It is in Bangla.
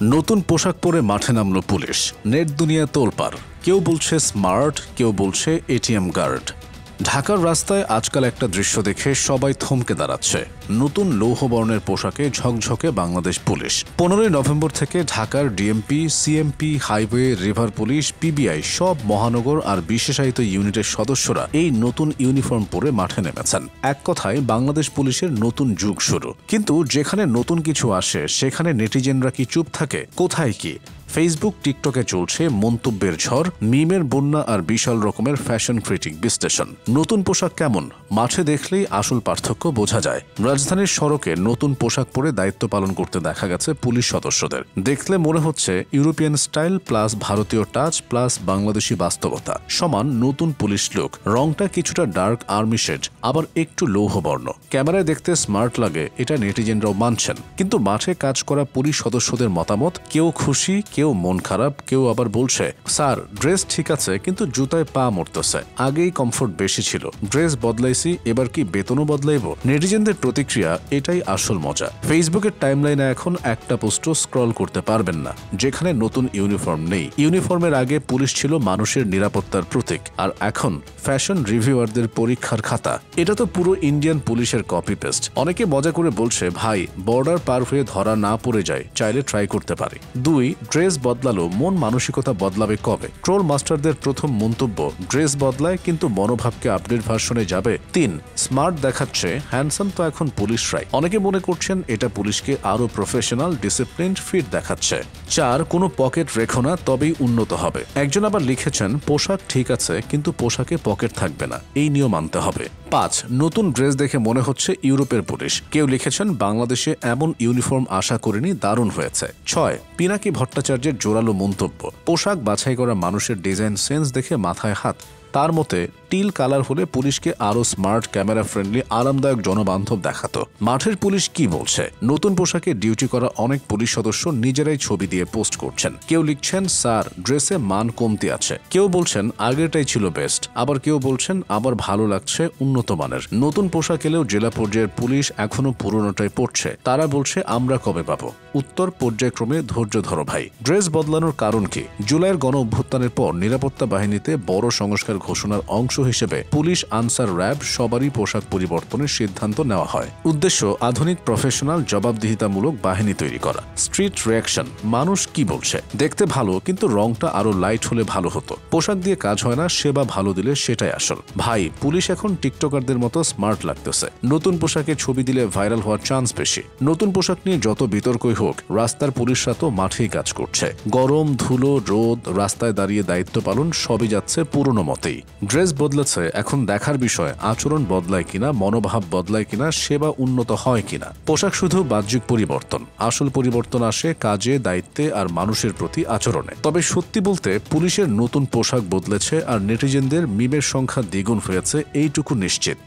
নতুন পোশাক পরে মাঠে নামল পুলিশ। নেট দুনিয়া তোলপাড়। কেউ বলছে স্মার্ট, কেউ বলছে এটিএম গার্ড। ঢাকার রাস্তায় আজকাল একটা দৃশ্য দেখে সবাই থমকে দাঁড়াচ্ছে। নতুন লৌহ বর্ণের পোশাকে ঝকঝকে বাংলাদেশ পুলিশ। 15 নভেম্বর থেকে ঢাকার DMP, CMP, highway, river police, PBI সব মহানগর আর বিশেষায়িত ইউনিটের সদস্যরা এই নতুন ইউনিফর্ম পরে মাঠে নেমেছেন। এক কথায় বাংলাদেশ পুলিশের নতুন যুগ শুরু। কিন্তু যেখানে নতুন কিছু আসে সেখানে নেটিজেনরা কি চুপ থাকে? কোথায় কি? ফেসবুক, টিকটকে চলছে মন্তব্যের ঝড়, মিমের বন্যা আর বিশাল রকমের ফ্যাশন ক্রিটিক বিশ্লেষণ। নতুন পোশাক কেমন? মাঠে দেখলেই আসল পার্থক্য বোঝা যায়। রাজধানীর সড়কে নতুন পোশাক পরে দায়িত্ব পালন করতে দেখা গেছে পুলিশ সদস্যদের। দেখলে মনে হচ্ছে ইউরোপিয়ান স্টাইল প্লাস ভারতীয় টাচ প্লাস বাংলাদেশি বাস্তবতা সমান নতুন পুলিশ লুক। রংটা কিছুটা ডার্ক আর্মি শেড, আবার একটু লৌহবর্ণ। ক্যামেরায় দেখতে স্মার্ট লাগে, এটা নেটিজেনরাও মানছেন। কিন্তু মাঠে কাজ করা পুলিশ সদস্যদের মতামত, কেউ খুশি, কেউ মন খারাপ, কেউ আবার বলছে স্যার ড্রেস ঠিক আছে কিন্তু জুতায় পা মরতেছে, আগেই কমফোর্ট বেশি ছিল, ড্রেস বদলাইছি, এবার কি বেতনও বদলাইব? নেটিজেনদের প্রতিক্রিয়া, এটাই আসল মজা। ফেসবুকের টাইমলাইনে এখন একটা পোস্টও স্ক্রল করতে পারবেন না যেখানে নতুন ইউনিফর্ম নেই। ইউনিফর্মের আগে পুলিশ ছিল মানুষের নিরাপত্তার প্রতীক, আর এখন ফ্যাশন রিভিউয়ারদের পরীক্ষার খাতা। এটা তো পুরো ইন্ডিয়ান পুলিশের কপি পেস্ট। অনেকে মজা করে বলছে ভাই বর্ডার পার হয়ে ধরা না পড়ে যায়, চাইলে ট্রাই করতে পারে। 2, ড্রেস বদলালো, মন মানসিকতা বদলাবে কবে? ট্রোল মাস্টারদের প্রথম মন্তব্য, ড্রেস বদলায় কিন্তু মনোভাবকে আপডেট ভার্সনে যাবে। 3, স্মার্ট দেখাচ্ছে, হ্যান্ডসাম তো এখন পুলিশরাই। অনেকে মনে করছেন এটা পুলিশকে আরো প্রফেশনাল, ডিসিপ্লিনড, ফিট দেখাচ্ছে। 4, কোনো পকেট রেখো না, তবেই উন্নত হবে। একজন আবার লিখেছেন পোশাক ঠিক আছে কিন্তু পোশাকে পকেট থাকবে না, এই নিয়ম মানতে হবে। 5, নতুন ড্রেস দেখে মনে হচ্ছে ইউরোপের পুলিশ। কেউ লিখেছেন বাংলাদেশে এমন ইউনিফর্ম আশা করিনি, দারুণ হয়েছে। 6, পিনাকি ভট্টাচার্যের জোরালো মন্তব্য, পোশাক বাছাই করা মানুষের ডিজাইন সেন্স দেখে মাথায় হাত। তার মতে টিল কালার হলে পুলিশকে আরো স্মার্ট, ক্যামেরা ফ্রেন্ডলি, আরামদায়ক, জনবান্ধব দেখাতো। মাঠের পুলিশ কি বলছে? নতুন পোশাকে ডিউটি করা অনেক পুলিশ সদস্য নিজেরাই ছবি দিয়ে পোস্ট করছেন। কেউ লিখছেন স্যার ড্রেসে মান কমতি আছে, কেউ বলছেন আগেরটাই ছিল বেস্ট, আবার কেউ বলছেন আবার ভালো লাগছে, উন্নত মানের। নতুন পোশাক এলেও জেলা পর্যায়ের পুলিশ এখনো পুরনোটাই পড়ছে। তারা বলছে আমরা কবে পাবো? উত্তর পর্যায়ক্রমে ধৈর্য ধরো ভাই। ড্রেস বদলানোর কারণ কি? জুলাইয়ের গণ অভ্যুত্থানের পর নিরাপত্তা বাহিনীতে বড় সংস্কার ঘোষণার অংশ হিসেবে পুলিশ, আনসার, র্যাব সবারই পোশাক পরিবর্তনের সিদ্ধান্ত নেওয়া হয়। উদ্দেশ্য আধুনিক, প্রফেশনাল, জবাবদিহিতামূলক বাহিনী তৈরি করা। স্ট্রিট রিঅ্যাকশন, মানুষ কি বলছে? দেখতে ভালো কিন্তু রংটা আরো লাইট হলে ভালো হতো। পোশাক দিয়ে কাজ হয় না, সেবা ভালো দিলে সেটাই আসল। ভাই পুলিশ এখন টিকটকারদের মতো স্মার্ট লাগতেছে। নতুন পোশাকে ছবি দিলে ভাইরাল হওয়ার চান্স বেশি। নতুন পোশাক নিয়ে যত বিতর্কই হোক, রাস্তার পুলিশরা তো মাঠেই কাজ করছে। গরম, ধুলো, রোদ, রাস্তায় দাঁড়িয়ে দায়িত্ব পালন সবই যাচ্ছে পুরনো মতেই। ড্রেস বদলেছে, এখন দেখার বিষয় আচরণ বদলায় কিনা, মনোভাব বদলায় কিনা, সেবা উন্নত হয় কিনা। পোশাক শুধু বাহ্যিক পরিবর্তন, আসল পরিবর্তন আসে কাজে, দায়িত্বে আর মানুষের প্রতি আচরণে। তবে সত্যি বলতে পুলিশের নতুন পোশাক বদলেছে আর নেটিজেনদের মিমের সংখ্যা দ্বিগুণ হয়েছে, এইটুকু নিশ্চিত।